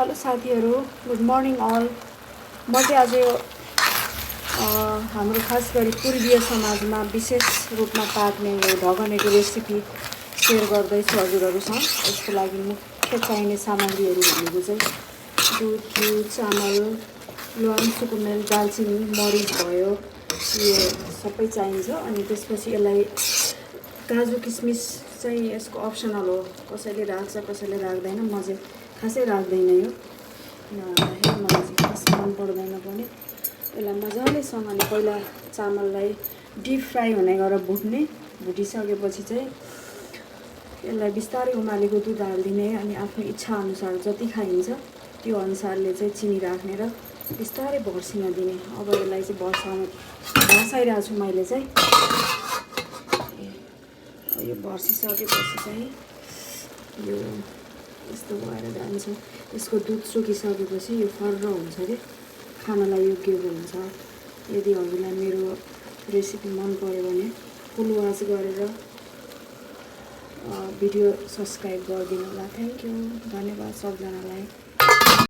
Hello साथीहरू, good morning all. म चाहिँ आज हाम्रो खास गरी पूर्वीय समाजमा विशेष रूपमा पाक्ने यो ढकनेको रेसिपी सेयर गर्दैछु हजुरहरूसँग। यसको लागि मुख्य चाहिने सामग्रीहरू भनेको चाहिँ दुध, घिउ, चामल, ल्वाङ, सुकुमेल, दालचिनी, मरिच भयो, यो सबै चाहिन्छ। अनि त्यसपछि यसलाई काजु किसमिस चाहिँ यसको अप्सनल हो, कसैले राख्छ कसैले राख्दैन। म चाहिँ खासै राख्दैन, यो मलाई चाहिँ खास मन पर्दैन पनि। यसलाई मजालेसँगले पहिला चामललाई डिप फ्राई हुने गरेर भुटिसकेपछि चाहिँ यसलाई बिस्तारै उमालेको दुध हालिदिने। अनि आफ्नो इच्छाअनुसार जति खाइन्छ त्यो अनुसारले चाहिँ चिनी राख्ने र बिस्तारै भर्सिन दिने। अब यसलाई चाहिँ भर्साइरहेको छु मैले चाहिँ। यो भर्सिसकेपछि चाहिँ यो यस्तो भएर जान्छ। यसको दुध सुकिसकेपछि यो फर्र हुन्छ कि खानलाई योग्य हुन्छ। यदि हजुरलाई मेरो रेसिपी मन पर्यो भने फुल वाच गरेर भिडियो सब्सक्राइब गरिदिनु होला। थ्याङ्क यू, धन्यवाद सबजनालाई।